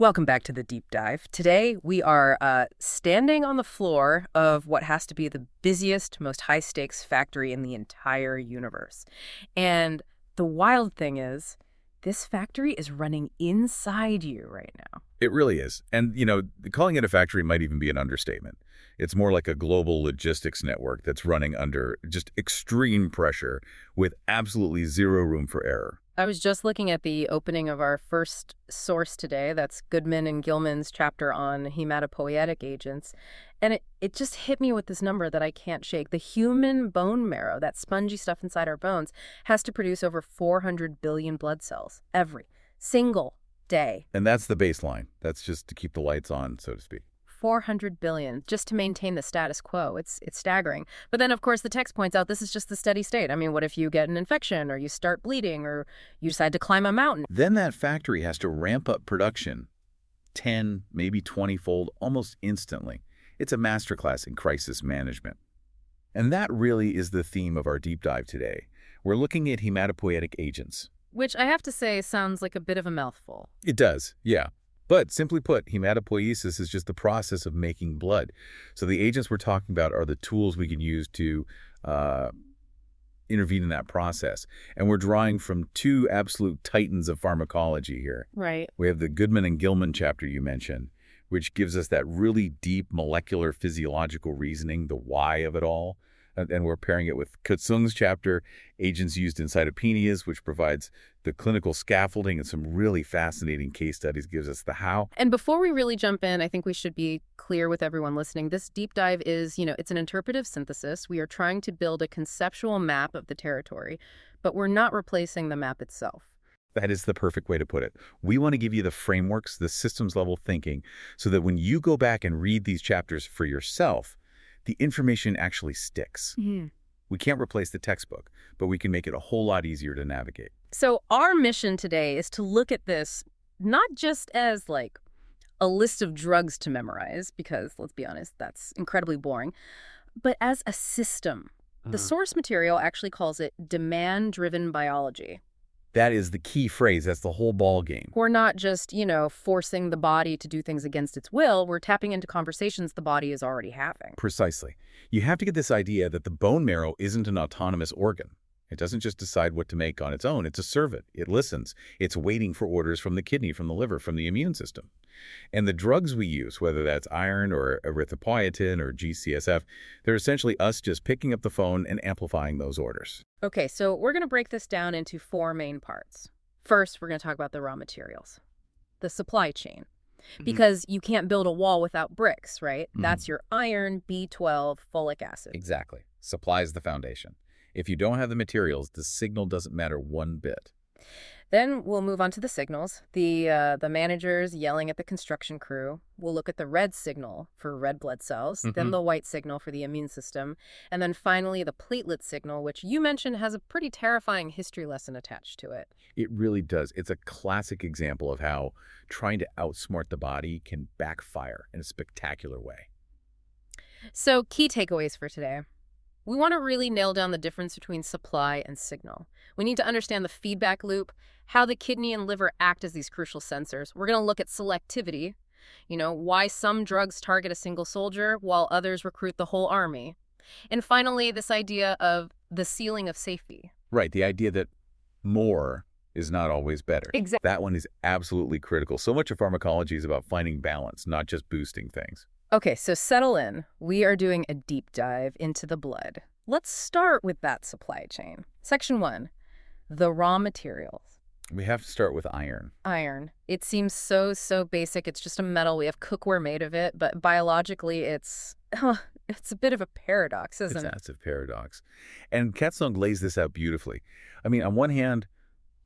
Welcome back to the deep dive. Today we are standing on the floor of what has to be the busiest, most high-stakes factory in the entire universe. And the wild thing is, this factory is running inside you right now. It really is. And, calling it a factory might even be an understatement. It's more like a global logistics network that's running under just extreme pressure with absolutely zero room for error. I was just looking at the opening of our first source today. That's Goodman and Gilman's chapter on hematopoietic agents. And it just hit me with this number that I can't shake. The human bone marrow, that spongy stuff inside our bones, has to produce over 400 billion blood cells every single day. And that's the baseline. That's just to keep the lights on, so to speak. 400 billion just to maintain the status quo. It's staggering. But then, of course, the text points out this is just the steady state. I mean, what if you get an infection or you start bleeding or you decide to climb a mountain? Then that factory has to ramp up production 10, maybe 20-fold almost instantly. It's a masterclass in crisis management. And that really is the theme of our deep dive today. We're looking at hematopoietic agents. Which I have to say sounds like a bit of a mouthful. It does, yeah. But simply put, hematopoiesis is just the process of making blood. So the agents we're talking about are the tools we can use to intervene in that process. And we're drawing from two absolute titans of pharmacology here. Right. We have the Goodman and Gilman chapter you mentioned, which gives us that really deep molecular physiological reasoning, the why of it all. And we're pairing it with Kutsung's chapter, Agents Used in Cytopenias, which provides the clinical scaffolding and some really fascinating case studies, gives us the how. And before we really jump in, I think we should be clear with everyone listening. This deep dive is, it's an interpretive synthesis. We are trying to build a conceptual map of the territory, but we're not replacing the map itself. That is the perfect way to put it. We want to give you the frameworks, the systems level thinking, so that when you go back and read these chapters for yourself, the information actually sticks. Mm-hmm. We can't replace the textbook, but we can make it a whole lot easier to navigate. So our mission today is to look at this not just as like a list of drugs to memorize, because let's be honest, that's incredibly boring, but as a system. The source material actually calls it demand-driven biology. That is the key phrase. That's the whole ball game. We're not just, forcing the body to do things against its will. We're tapping into conversations the body is already having. Precisely. You have to get this idea that the bone marrow isn't an autonomous organ. It doesn't just decide what to make on its own. It's a servant. It listens. It's waiting for orders from the kidney, from the liver, from the immune system. And the drugs we use, whether that's iron or erythropoietin or GCSF, they're essentially us just picking up the phone and amplifying those orders. Okay, so we're going to break this down into four main parts. First, we're going to talk about the raw materials, the supply chain. Because you can't build a wall without bricks, right? That's your iron, B12, folic acid. Exactly. Supply is the foundation. If you don't have the materials, the signal doesn't matter one bit. Then we'll move on to the signals. The managers yelling at the construction crew. We'll look at the red signal for red blood cells, then the white signal for the immune system, and then finally the platelet signal, which you mentioned has a pretty terrifying history lesson attached to it. It really does. It's a classic example of how trying to outsmart the body can backfire in a spectacular way. So key takeaways for today. We want to really nail down the difference between supply and signal. We need to understand the feedback loop, how the kidney and liver act as these crucial sensors. We're going to look at selectivity, why some drugs target a single soldier while others recruit the whole army. And finally, this idea of the ceiling of safety. Right, the idea that more is not always better. Exactly. That one is absolutely critical. So much of pharmacology is about finding balance, not just boosting things. Okay, so settle in. We are doing a deep dive into the blood. Let's start with that supply chain. Section 1, the raw materials. We have to start with iron. Iron. It seems so basic. It's just a metal. We have cookware made of it, but biologically it's a bit of a paradox, isn't it? It's a massive paradox. And Kutsung lays this out beautifully. I mean, on one hand,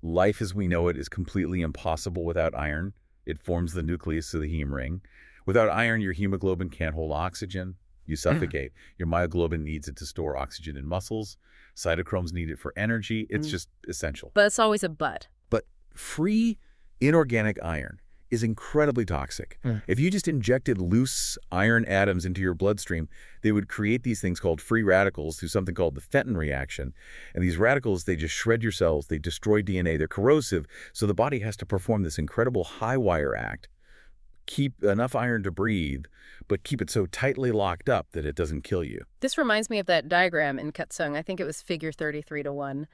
life as we know it is completely impossible without iron. It forms the nucleus of the heme ring. Without iron, your hemoglobin can't hold oxygen. You suffocate. Your myoglobin needs it to store oxygen in muscles. Cytochromes need it for energy. It's just essential. But it's always a but. But free inorganic iron is incredibly toxic. If you just injected loose iron atoms into your bloodstream, they would create these things called free radicals through something called the Fenton reaction. And these radicals, they just shred your cells. They destroy DNA. They're corrosive. So the body has to perform this incredible high wire act Keep enough iron to breathe, but keep it so tightly locked up that it doesn't kill you. This reminds me of that diagram in Katsung. I think it was figure 33:1.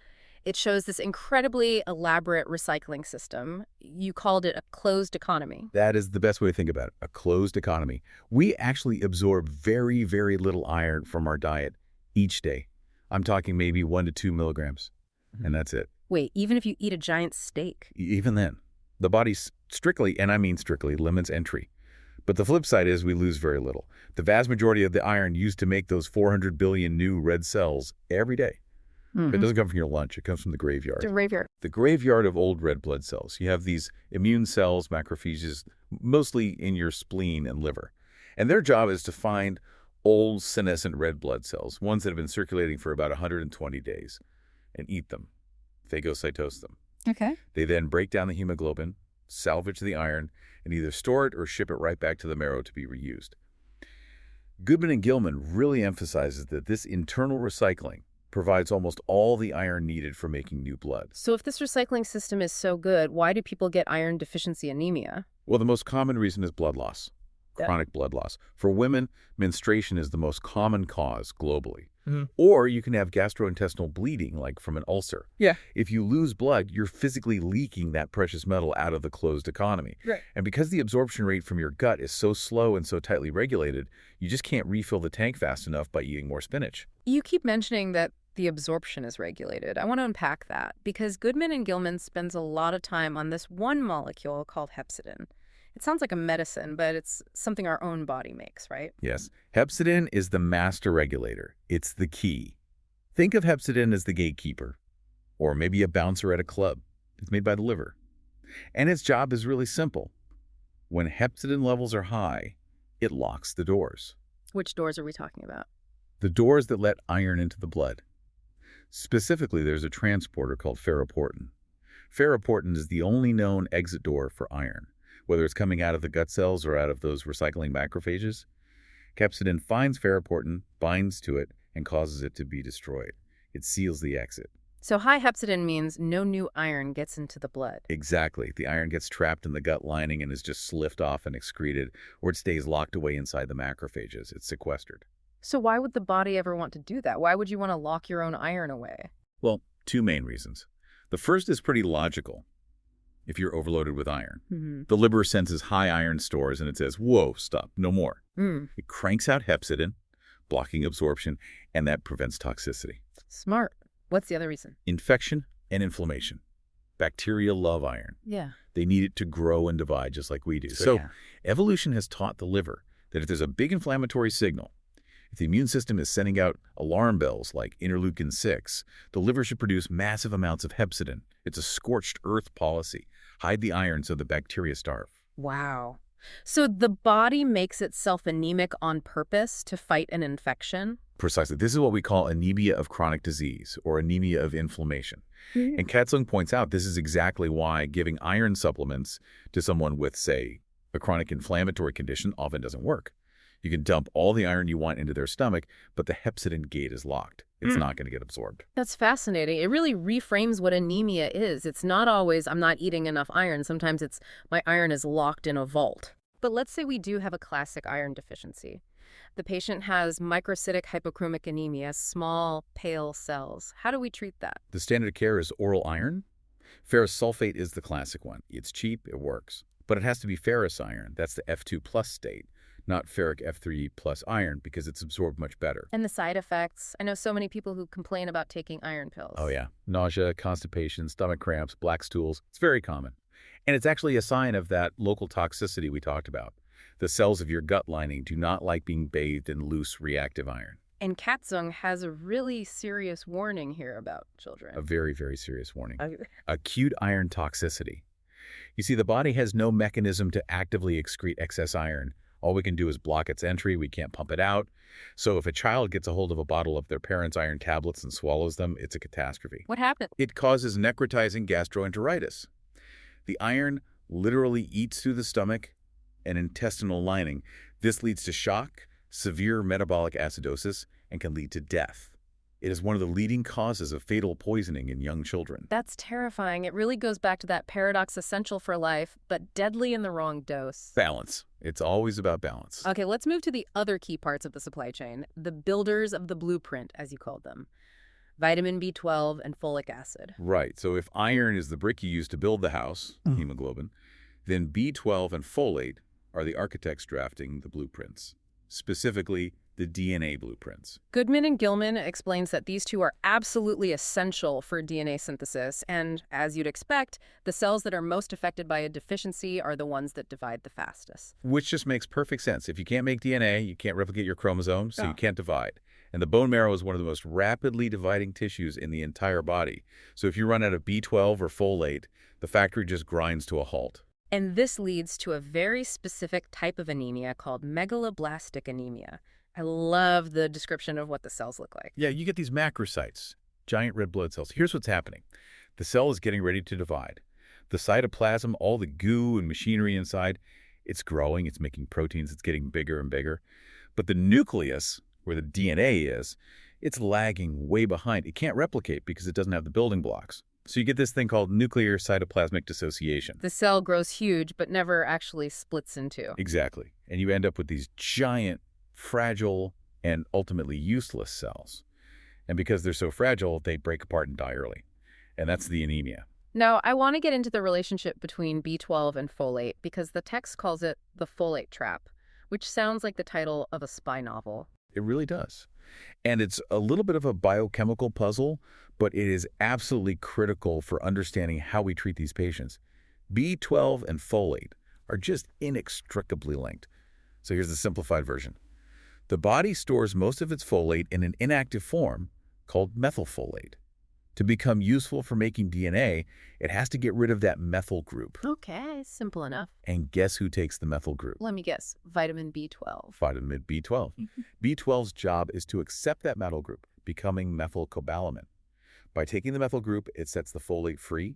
It shows this incredibly elaborate recycling system. You called it a closed economy. That is the best way to think about it, a closed economy. We actually absorb very, very little iron from our diet each day. I'm talking maybe 1 to 2 milligrams, and that's it. Wait, even if you eat a giant steak? Even then, the body strictly, and I mean strictly, limits entry. But the flip side is we lose very little. The vast majority of the iron used to make those 400 billion new red cells every day. It doesn't come from your lunch. It comes from the graveyard. The graveyard. The graveyard of old red blood cells. You have these immune cells, macrophages, mostly in your spleen and liver. And their job is to find old senescent red blood cells, ones that have been circulating for about 120 days, and eat them. Phagocytose them. Okay. They then break down the hemoglobin, salvage the iron, and either store it or ship it right back to the marrow to be reused. Goodman and Gilman really emphasizes that this internal recycling provides almost all the iron needed for making new blood. So if this recycling system is so good, why do people get iron deficiency anemia? Well, the most common reason is blood loss, chronic blood loss. For women, menstruation is the most common cause globally. Or you can have gastrointestinal bleeding, like from an ulcer. Yeah. If you lose blood, you're physically leaking that precious metal out of the closed economy. Right. And because the absorption rate from your gut is so slow and so tightly regulated, you just can't refill the tank fast enough by eating more spinach. You keep mentioning that the absorption is regulated. I want to unpack that because Goodman and Gilman spends a lot of time on this one molecule called hepcidin. It sounds like a medicine, but it's something our own body makes, right? Yes. Hepcidin is the master regulator. It's the key. Think of hepcidin as the gatekeeper, or maybe a bouncer at a club. It's made by the liver. And its job is really simple. When hepcidin levels are high, it locks the doors. Which doors are we talking about? The doors that let iron into the blood. Specifically, there's a transporter called ferroportin. Ferroportin is the only known exit door for iron, whether it's coming out of the gut cells or out of those recycling macrophages. Hepcidin finds ferroportin, binds to it, and causes it to be destroyed. It seals the exit. So high hepcidin means no new iron gets into the blood. Exactly. The iron gets trapped in the gut lining and is just sloughed off and excreted, or it stays locked away inside the macrophages. It's sequestered. So why would the body ever want to do that? Why would you want to lock your own iron away? Well, 2 main reasons. The first is pretty logical. If you're overloaded with iron, the liver senses high iron stores and it says, whoa, stop, no more. It cranks out hepcidin, blocking absorption, and that prevents toxicity. Smart. What's the other reason? Infection and inflammation. Bacteria love iron. Yeah. They need it to grow and divide just like we do. So evolution has taught the liver that if there's a big inflammatory signal, if the immune system is sending out alarm bells like interleukin-6, the liver should produce massive amounts of hepcidin. It's a scorched earth policy. Hide the iron so the bacteria starve. Wow. So the body makes itself anemic on purpose to fight an infection? Precisely. This is what we call anemia of chronic disease or anemia of inflammation. And Katzung points out this is exactly why giving iron supplements to someone with, say, a chronic inflammatory condition often doesn't work. You can dump all the iron you want into their stomach, but the hepcidin gate is locked. It's not going to get absorbed. That's fascinating. It really reframes what anemia is. It's not always, I'm not eating enough iron. Sometimes it's, my iron is locked in a vault. But let's say we do have a classic iron deficiency. The patient has microcytic hypochromic anemia, small, pale cells. How do we treat that? The standard of care is oral iron. Ferrous sulfate is the classic one. It's cheap, it works. But it has to be ferrous iron. That's the F2 plus state, not ferric F3 plus iron, because it's absorbed much better. And the side effects? I know so many people who complain about taking iron pills. Oh yeah. Nausea, constipation, stomach cramps, black stools. It's very common. And it's actually a sign of that local toxicity we talked about. The cells of your gut lining do not like being bathed in loose reactive iron. And Katzung has a really serious warning here about children. A very, very serious warning. Acute iron toxicity. You see, the body has no mechanism to actively excrete excess iron. All we can do is block its entry. We can't pump it out. So if a child gets a hold of a bottle of their parents' iron tablets and swallows them, it's a catastrophe. What happened? It causes necrotizing gastroenteritis. The iron literally eats through the stomach and intestinal lining. This leads to shock, severe metabolic acidosis, and can lead to death. It is one of the leading causes of fatal poisoning in young children. That's terrifying. It really goes back to that paradox essential for life, but deadly in the wrong dose. Balance. It's always about balance. Okay, let's move to the other key parts of the supply chain, the builders of the blueprint, as you called them. Vitamin B12 and folic acid. Right. So if iron is the brick you use to build the house, hemoglobin, then B12 and folate are the architects drafting the blueprints, specifically the DNA blueprints. Goodman and Gilman explains that these two are absolutely essential for DNA synthesis, and as you'd expect, the cells that are most affected by a deficiency are the ones that divide the fastest. Which just makes perfect sense. If you can't make DNA, you can't replicate your chromosomes, so Yeah. you can't divide. And the bone marrow is one of the most rapidly dividing tissues in the entire body. So if you run out of B12 or folate, the factory just grinds to a halt. And this leads to a very specific type of anemia called megaloblastic anemia. I love the description of what the cells look like. Yeah, you get these macrocytes, giant red blood cells. Here's what's happening. The cell is getting ready to divide. The cytoplasm, all the goo and machinery inside, it's growing, it's making proteins, it's getting bigger and bigger. But the nucleus, where the DNA is, it's lagging way behind. It can't replicate because it doesn't have the building blocks. So you get this thing called nuclear cytoplasmic dissociation. The cell grows huge but never actually splits in two. Exactly. And you end up with these giant, fragile, and ultimately useless cells. And because they're so fragile, they break apart and die early. And that's the anemia. Now, I want to get into the relationship between B12 and folate because the text calls it the folate trap, which sounds like the title of a spy novel. It really does. And it's a little bit of a biochemical puzzle, but it is absolutely critical for understanding how we treat these patients. B12 and folate are just inextricably linked. So here's the simplified version. The body stores most of its folate in an inactive form called methylfolate. To become useful for making DNA, it has to get rid of that methyl group. Okay, simple enough. And guess who takes the methyl group? Let me guess, vitamin B12. Vitamin B12. B12's job is to accept that methyl group, becoming methylcobalamin. By taking the methyl group, it sets the folate free.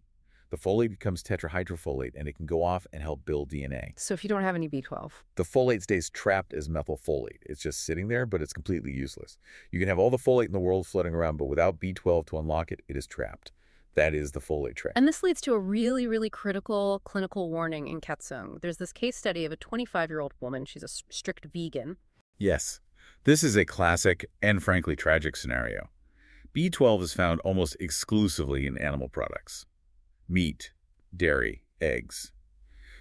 The folate becomes tetrahydrofolate, and it can go off and help build DNA. So if you don't have any B12. The folate stays trapped as methylfolate. It's just sitting there, but it's completely useless. You can have all the folate in the world floating around, but without B12 to unlock it, it is trapped. That is the folate trap. And this leads to a really, really critical clinical warning in Katsung. There's this case study of a 25-year-old woman. She's a strict vegan. Yes, this is a classic and frankly tragic scenario. B12 is found almost exclusively in animal products. Meat, dairy, eggs.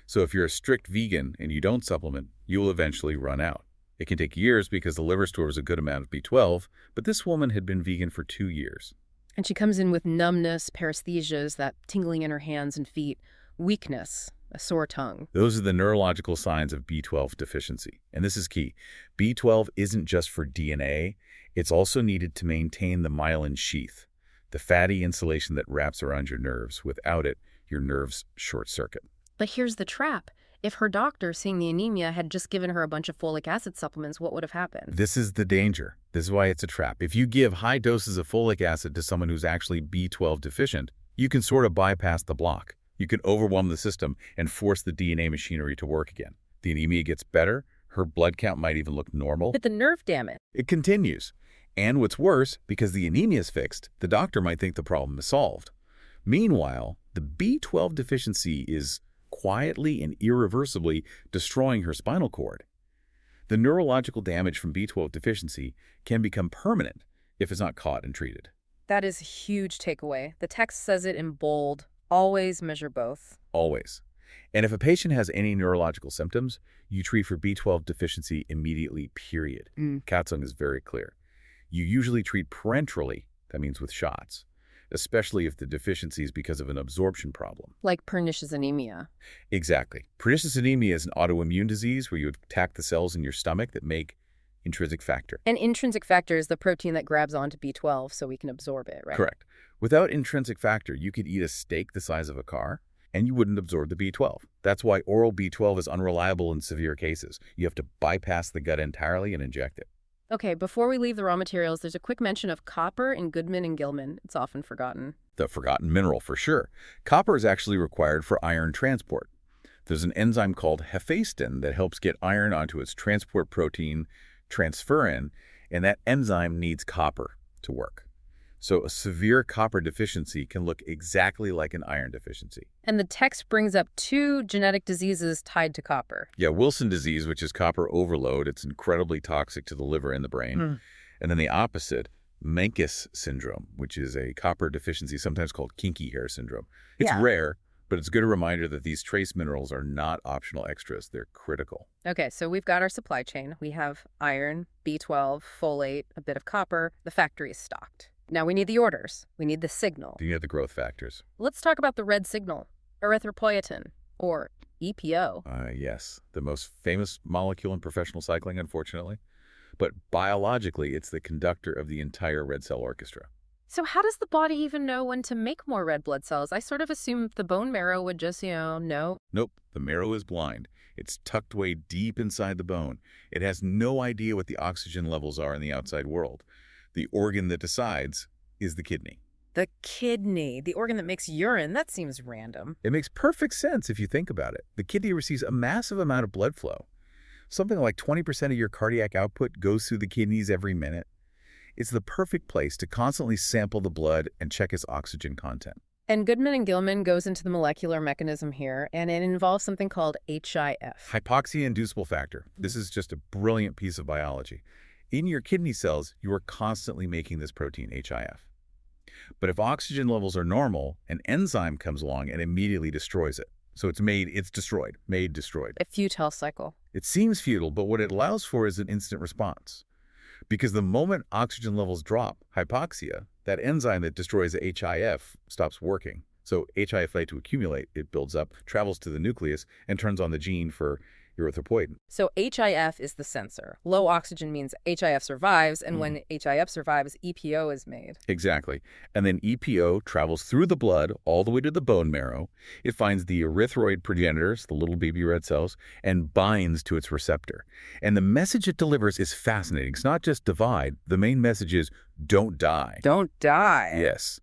So if you're a strict vegan and you don't supplement, you will eventually run out. It can take years because the liver stores a good amount of B12, but this woman had been vegan for 2 years. And she comes in with numbness, paresthesias, that tingling in her hands and feet, weakness, a sore tongue. Those are the neurological signs of B12 deficiency. And this is key. B12 isn't just for DNA. It's also needed to maintain the myelin sheath, the fatty insulation that wraps around your nerves. Without it, your nerves short circuit. But here's the trap. If her doctor, seeing the anemia, had just given her a bunch of folic acid supplements, what would have happened? This is the danger. This is why it's a trap. If you give high doses of folic acid to someone who's actually B12 deficient, you can sort of bypass the block. You can overwhelm the system and force the DNA machinery to work again. The anemia gets better. Her blood count might even look normal. But the nerve damage. It continues. And what's worse, because the anemia is fixed, the doctor might think the problem is solved. Meanwhile, the B12 deficiency is quietly and irreversibly destroying her spinal cord. The neurological damage from B12 deficiency can become permanent if it's not caught and treated. That is a huge takeaway. The text says it in bold. Always measure both. Always. And if a patient has any neurological symptoms, you treat for B12 deficiency immediately, period. Katsung is very clear. You usually treat parenterally, that means with shots, especially if the deficiency is because of an absorption problem. Like pernicious anemia. Exactly. Pernicious anemia is an autoimmune disease where you attack the cells in your stomach that make intrinsic factor. And intrinsic factor is the protein that grabs onto B12 so we can absorb it, right? Correct. Without intrinsic factor, you could eat a steak the size of a car, and you wouldn't absorb the B12. That's why oral B12 is unreliable in severe cases. You have to bypass the gut entirely and inject it. Okay, before we leave the raw materials, there's a quick mention of copper in Goodman and Gilman. It's often forgotten. The forgotten mineral, for sure. Copper is actually required for iron transport. There's an enzyme called hephaestin that helps get iron onto its transport protein, transferrin, and that enzyme needs copper to work. So a severe copper deficiency can look exactly like an iron deficiency. And the text brings up two genetic diseases tied to copper. Yeah, Wilson disease, which is copper overload, it's incredibly toxic to the liver and the brain. And then the opposite, Menkes syndrome, which is a copper deficiency, sometimes called kinky hair syndrome. It's Yeah. rare, but it's a good reminder that these trace minerals are not optional extras. They're critical. Okay, so we've got our supply chain. We have iron, B12, folate, a bit of copper. The factory is stocked. Now we need the orders. We need the signal. You have the growth factors. Let's talk about the red signal, erythropoietin, or EPO. Yes, the most famous molecule in professional cycling, unfortunately. But biologically, it's the conductor of the entire red cell orchestra. So how does the body even know when to make more red blood cells? I sort of assumed the bone marrow would just, know. Nope, the marrow is blind. It's tucked way deep inside the bone. It has no idea what the oxygen levels are in the outside world. The organ that decides is the kidney. The kidney, the organ that makes urine, that seems random. It makes perfect sense if you think about it. The kidney receives a massive amount of blood flow. Something like 20% of your cardiac output goes through the kidneys every minute. It's the perfect place to constantly sample the blood and check its oxygen content. And Goodman and Gilman goes into the molecular mechanism here, and it involves something called HIF. Hypoxia-inducible factor. This is just a brilliant piece of biology. In your kidney cells, you are constantly making this protein, HIF. But if oxygen levels are normal, an enzyme comes along and immediately destroys it. So it's destroyed, destroyed. A futile cycle. It seems futile, but what it allows for is an instant response. Because the moment oxygen levels drop, hypoxia, that enzyme that destroys the HIF stops working. So HIF to accumulate, it builds up, travels to the nucleus, and turns on the gene for erythropoietin. So HIF is the sensor. Low oxygen means HIF survives, and when HIF survives, EPO is made. Exactly. And then EPO travels through the blood all the way to the bone marrow. It finds the erythroid progenitors, the little baby red cells, and binds to its receptor. And the message it delivers is fascinating. It's not just divide. The main message is don't die. Don't die. Yes.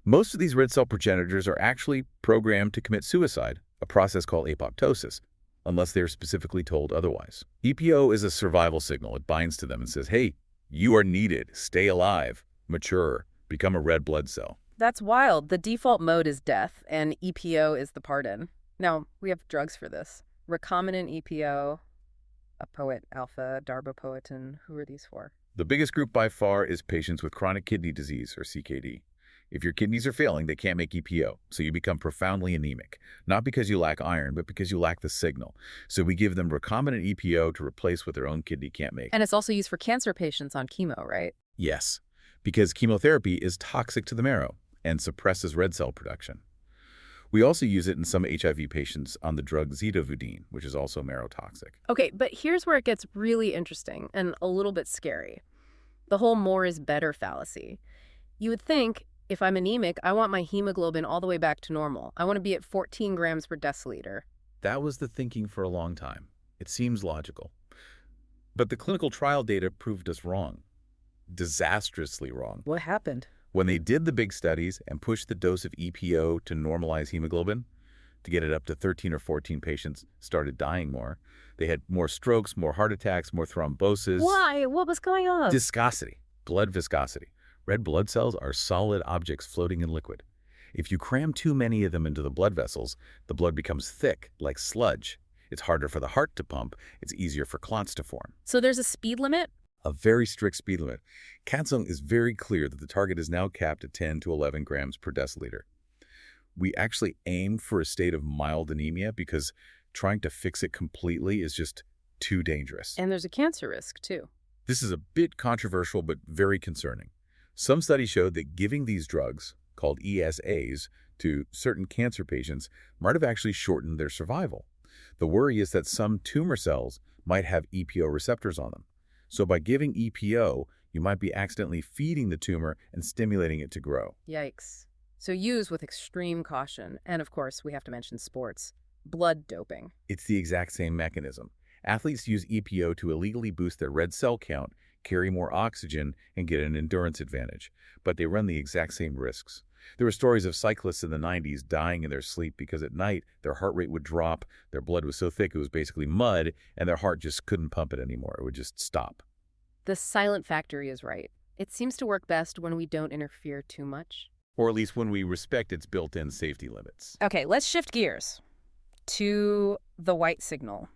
Most of these red cell progenitors are actually programmed to commit suicide, a process called apoptosis, unless they're specifically told otherwise. EPO is a survival signal. It binds to them and says, hey, you are needed. Stay alive, mature, become a red blood cell. That's wild. The default mode is death, and EPO is the pardon. Now, we have drugs for this. Recombinant EPO, apoet alpha, darbepoetin. Who are these for? The biggest group by far is patients with chronic kidney disease, or CKD. If your kidneys are failing, they can't make EPO, so you become profoundly anemic. Not because you lack iron, but because you lack the signal. So we give them recombinant EPO to replace what their own kidney can't make. And it's also used for cancer patients on chemo, right? Yes, because chemotherapy is toxic to the marrow and suppresses red cell production. We also use it in some HIV patients on the drug zidovudine, which is also marrow toxic. Okay, but here's where it gets really interesting and a little bit scary. The whole more is better fallacy. You would think, if I'm anemic, I want my hemoglobin all the way back to normal. I want to be at 14 grams per deciliter. That was the thinking for a long time. It seems logical. But the clinical trial data proved us wrong. Disastrously wrong. What happened? When they did the big studies and pushed the dose of EPO to normalize hemoglobin, to get it up to 13 or 14 patients started dying more. They had more strokes, more heart attacks, more thrombosis. Why? What was going on? Viscosity, blood viscosity. Red blood cells are solid objects floating in liquid. If you cram too many of them into the blood vessels, the blood becomes thick, like sludge. It's harder for the heart to pump. It's easier for clots to form. So there's a speed limit? A very strict speed limit. Katzung is very clear that the target is now capped at 10 to 11 grams per deciliter. We actually aim for a state of mild anemia because trying to fix it completely is just too dangerous. And there's a cancer risk, too. This is a bit controversial, but very concerning. Some studies showed that giving these drugs, called ESAs, to certain cancer patients might have actually shortened their survival. The worry is that some tumor cells might have EPO receptors on them. So by giving EPO, you might be accidentally feeding the tumor and stimulating it to grow. Yikes. So use with extreme caution. And of course, we have to mention sports. Blood doping. It's the exact same mechanism. Athletes use EPO to illegally boost their red cell count, carry more oxygen, and get an endurance advantage. But they run the exact same risks. There were stories of cyclists in the 90s dying in their sleep because at night their heart rate would drop, their blood was so thick it was basically mud, and their heart just couldn't pump it anymore. It would just stop. The silent factory is right. It seems to work best when we don't interfere too much. Or at least when we respect its built-in safety limits. Okay, let's shift gears to the white signal,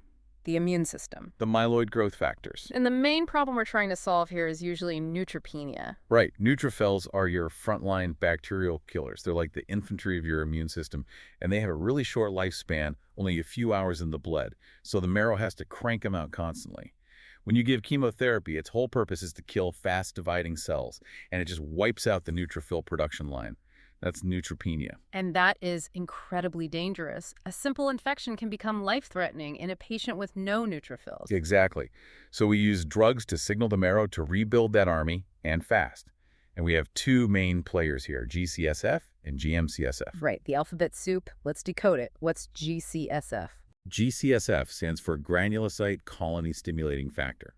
the immune system. The myeloid growth factors. And the main problem we're trying to solve here is usually neutropenia. Right. Neutrophils are your frontline bacterial killers. They're like the infantry of your immune system, and they have a really short lifespan, only a few hours in the blood, so the marrow has to crank them out constantly. When you give chemotherapy, its whole purpose is to kill fast-dividing cells, and it just wipes out the neutrophil production line. That's neutropenia. And that is incredibly dangerous. A simple infection can become life-threatening in a patient with no neutrophils. Exactly. So we use drugs to signal the marrow to rebuild that army, and fast. And we have two main players here, GCSF and GM-CSF. Right, the alphabet soup. Let's decode it. What's GCSF? GCSF stands for granulocyte colony stimulating factor.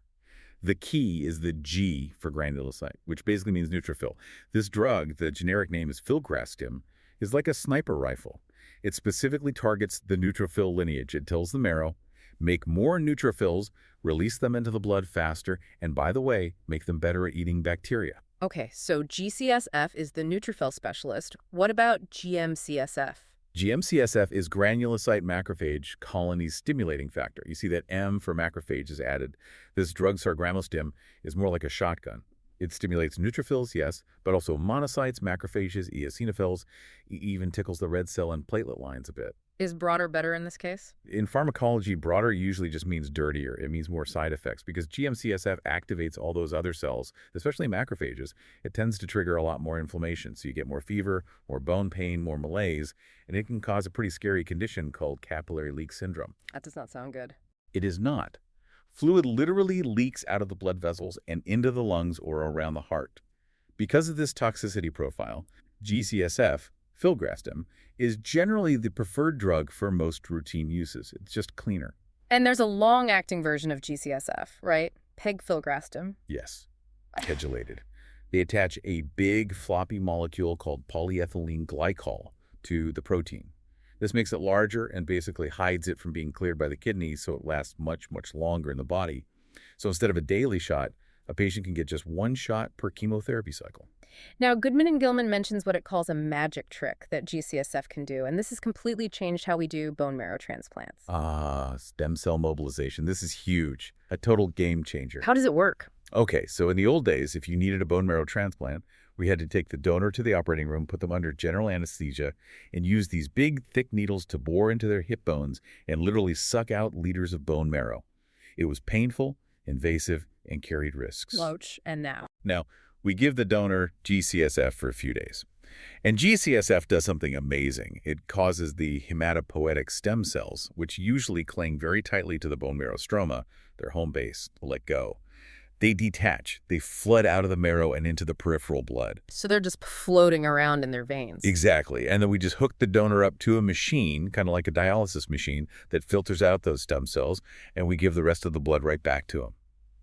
The key is the G for granulocyte, which basically means neutrophil. This drug, the generic name is filgrastim, is like a sniper rifle. It specifically targets the neutrophil lineage. It tells the marrow, make more neutrophils, release them into the blood faster, and by the way, make them better at eating bacteria. Okay, so GCSF is the neutrophil specialist. What about GM-CSF? GM-CSF is granulocyte macrophage colony stimulating factor. You see that M for macrophage is added. This drug, sargramostim, is more like a shotgun. It stimulates neutrophils, yes, but also monocytes, macrophages, eosinophils. It even tickles the red cell and platelet lines a bit. Is broader better in this case? In pharmacology, broader usually just means dirtier. It means more side effects because GM-CSF activates all those other cells, especially macrophages. It tends to trigger a lot more inflammation, so you get more fever, more bone pain, more malaise, and it can cause a pretty scary condition called capillary leak syndrome. That does not sound good. It is not. Fluid literally leaks out of the blood vessels and into the lungs or around the heart. Because of this toxicity profile, GCSF, filgrastim, is generally the preferred drug for most routine uses. It's just cleaner. And there's a long-acting version of GCSF, right? Pegfilgrastim. Yes, pegylated. They attach a big floppy molecule called polyethylene glycol to the protein. This makes it larger and basically hides it from being cleared by the kidneys, so it lasts much, much longer in the body. So instead of a daily shot, a patient can get just one shot per chemotherapy cycle. Now, Goodman and Gilman mentions what it calls a magic trick that GCSF can do, and this has completely changed how we do bone marrow transplants. Stem cell mobilization. This is huge. A total game changer. How does it work? Okay, so in the old days, if you needed a bone marrow transplant, we had to take the donor to the operating room, put them under general anesthesia, and use these big, thick needles to bore into their hip bones and literally suck out liters of bone marrow. It was painful, invasive, and carried risks. Loach, and now? Now, we give the donor GCSF for a few days. And GCSF does something amazing. It causes the hematopoietic stem cells, which usually cling very tightly to the bone marrow stroma, their home base, to let go. They detach. They flood out of the marrow and into the peripheral blood. So they're just floating around in their veins. Exactly. And then we just hook the donor up to a machine, kind of like a dialysis machine, that filters out those stem cells, and we give the rest of the blood right back to them.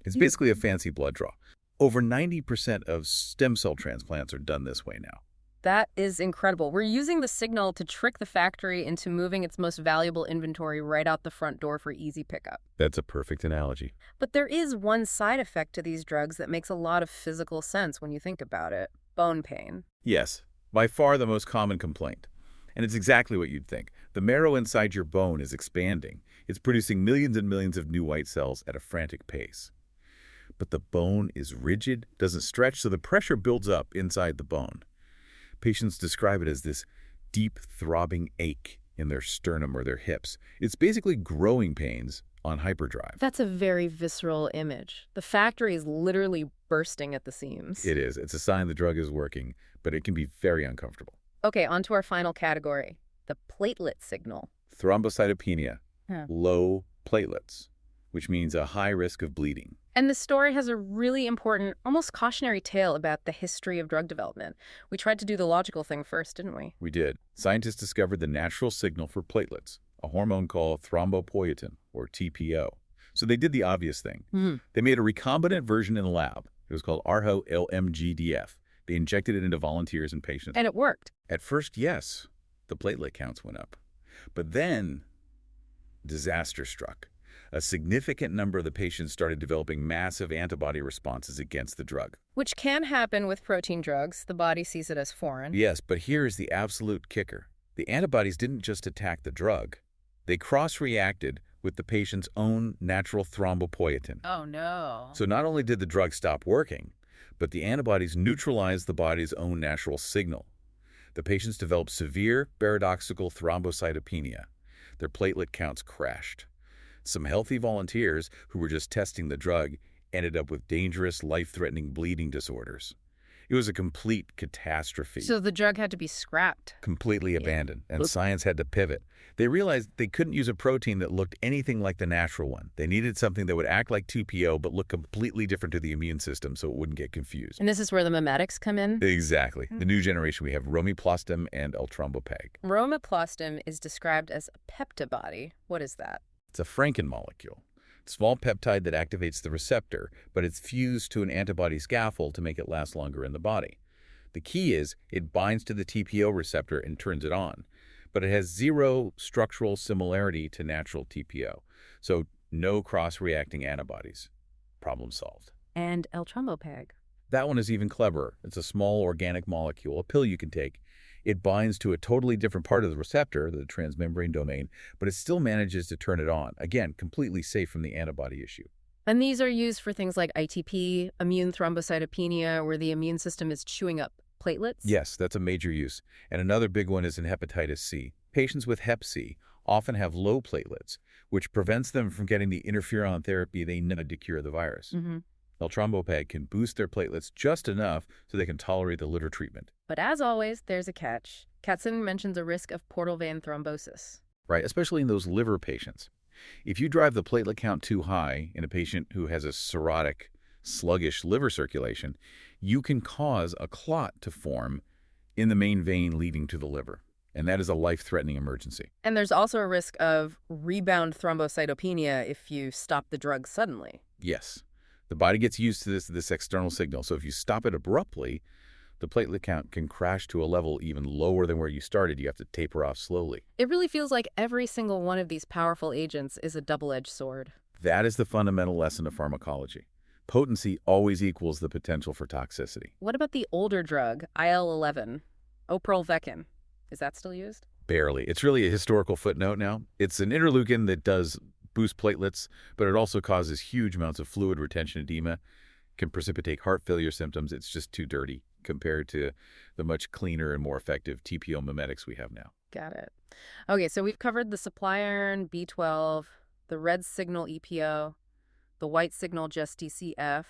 It's basically a fancy blood draw. Over 90% of stem cell transplants are done this way now. That is incredible. We're using the signal to trick the factory into moving its most valuable inventory right out the front door for easy pickup. That's a perfect analogy. But there is one side effect to these drugs that makes a lot of physical sense when you think about it. Bone pain. Yes, by far the most common complaint. And it's exactly what you'd think. The marrow inside your bone is expanding. It's producing millions and millions of new white cells at a frantic pace. But the bone is rigid, doesn't stretch, so the pressure builds up inside the bone. Patients describe it as this deep throbbing ache in their sternum or their hips. It's basically growing pains on hyperdrive. That's a very visceral image. The factory is literally bursting at the seams. It is. It's a sign the drug is working, but it can be very uncomfortable. Okay, on to our final category, the platelet signal. Thrombocytopenia, low platelets, which means a high risk of bleeding. And the story has a really important, almost cautionary tale about the history of drug development. We tried to do the logical thing first, didn't we? We did. Scientists discovered the natural signal for platelets, a hormone called thrombopoietin, or TPO. So they did the obvious thing. They made a recombinant version in the lab. It was called ARHO-LMGDF. They injected it into volunteers and patients. And it worked. At first, yes, the platelet counts went up. But then, disaster struck. a significant number of the patients started developing massive antibody responses against the drug. Which can happen with protein drugs. The body sees it as foreign. Yes, but here is the absolute kicker. The antibodies didn't just attack the drug. They cross-reacted with the patient's own natural thrombopoietin. Oh, no. So not only did the drug stop working, but the antibodies neutralized the body's own natural signal. The patients developed severe paradoxical thrombocytopenia. Their platelet counts crashed. Some healthy volunteers who were just testing the drug ended up with dangerous, life-threatening bleeding disorders. It was a complete catastrophe. So the drug had to be scrapped. Completely abandoned, and science had to pivot. They realized they couldn't use a protein that looked anything like the natural one. They needed something that would act like TPO but look completely different to the immune system so it wouldn't get confused. And this is where the mimetics come in? Exactly. The new generation, we have romiplastim and eltrombopag. Romiplastim is described as a peptibody. What is that? It's a Franken molecule. Small peptide that activates the receptor, but it's fused to an antibody scaffold to make it last longer in the body. The key is it binds to the TPO receptor and turns it on, but it has zero structural similarity to natural TPO, so no cross-reacting antibodies. Problem solved. And eltrombopag. That one is even cleverer. It's a small organic molecule, a pill you can take. It binds to a totally different part of the receptor, the transmembrane domain, but it still manages to turn it on. Again, completely safe from the antibody issue. And these are used for things like ITP, immune thrombocytopenia, where the immune system is chewing up platelets? Yes, that's a major use. And another big one is in hepatitis C. Patients with hep C often have low platelets, which prevents them from getting the interferon therapy they need to cure the virus. Eltrombopag can boost their platelets just enough so they can tolerate the liver treatment. But as always, there's a catch. Katzen mentions a risk of portal vein thrombosis. Right, especially in those liver patients. If you drive the platelet count too high in a patient who has a cirrhotic, sluggish liver circulation, you can cause a clot to form in the main vein leading to the liver. And that is a life-threatening emergency. And there's also a risk of rebound thrombocytopenia if you stop the drug suddenly. Yes. The body gets used to this external signal, so if you stop it abruptly, the platelet count can crash to a level even lower than where you started. You have to taper off slowly. It really feels like every single one of these powerful agents is a double-edged sword. That is the fundamental lesson of pharmacology. Potency always equals the potential for toxicity. What about the older drug, IL-11, oprelvecin? Is that still used? Barely. It's really a historical footnote now. It's an interleukin that does boost platelets, but it also causes huge amounts of fluid retention edema, can precipitate heart failure symptoms. It's just too dirty compared to the much cleaner and more effective TPO mimetics we have now. Got it. Okay, so we've covered the supply iron, B12, the red signal EPO, the white signal just DCF,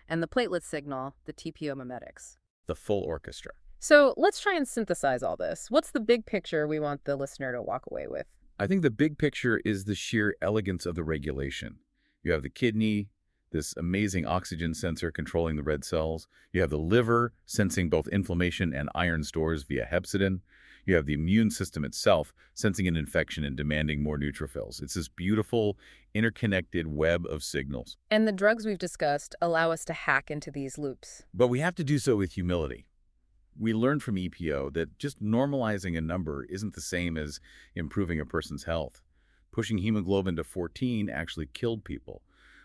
and the platelet signal, the TPO mimetics. The full orchestra. So let's try and synthesize all this. What's the big picture we want the listener to walk away with? I think the big picture is the sheer elegance of the regulation. You have the kidney, this amazing oxygen sensor controlling the red cells. You have the liver sensing both inflammation and iron stores via hepcidin. You have the immune system itself sensing an infection and demanding more neutrophils. It's this beautiful, interconnected web of signals. And the drugs we've discussed allow us to hack into these loops. But we have to do so with humility. We learned from EPO that just normalizing a number isn't the same as improving a person's health. Pushing hemoglobin to 14 actually killed people.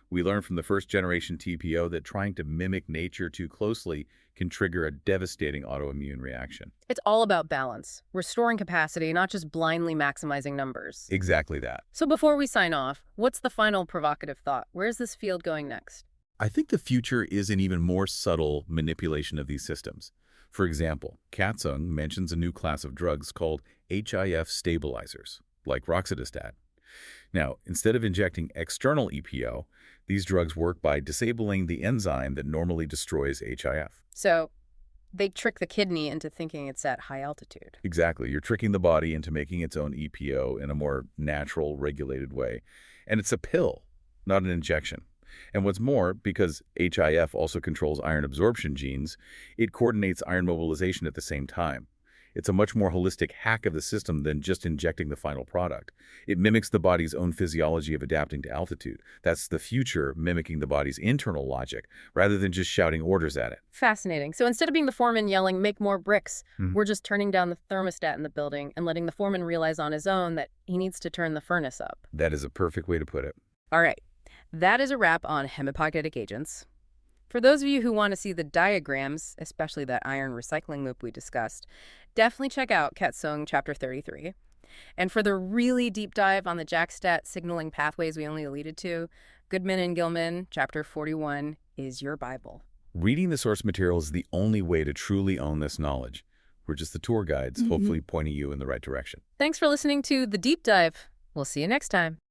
We learned from the first generation TPO that trying to mimic nature too closely can trigger a devastating autoimmune reaction. It's all about balance, restoring capacity, not just blindly maximizing numbers. Exactly that. So before we sign off, what's the final provocative thought? Where's this field going next? I think the future is an even more subtle manipulation of these systems. For example, Katzung mentions a new class of drugs called HIF stabilizers, like roxadustat. Now, instead of injecting external EPO, these drugs work by disabling the enzyme that normally destroys HIF. So they trick the kidney into thinking it's at high altitude. Exactly. You're tricking the body into making its own EPO in a more natural, regulated way. And it's a pill, not an injection. And what's more, because HIF also controls iron absorption genes, it coordinates iron mobilization at the same time. It's a much more holistic hack of the system than just injecting the final product. It mimics the body's own physiology of adapting to altitude. That's the future, mimicking the body's internal logic, rather than just shouting orders at it. Fascinating. So instead of being the foreman yelling, make more bricks, we're just turning down the thermostat in the building and letting the foreman realize on his own that he needs to turn the furnace up. That is a perfect way to put it. All right, that is a wrap on hematopoietic agents. For those of you who want to see the diagrams, especially that iron recycling loop we discussed, definitely check out Katsung Chapter 33. And for the really deep dive on the JAK-STAT signaling pathways we only alluded to, Goodman and Gilman, Chapter 41, is your Bible. Reading the source material is the only way to truly own this knowledge. We're just the tour guides, hopefully pointing you in the right direction. Thanks for listening to The Deep Dive. We'll see you next time.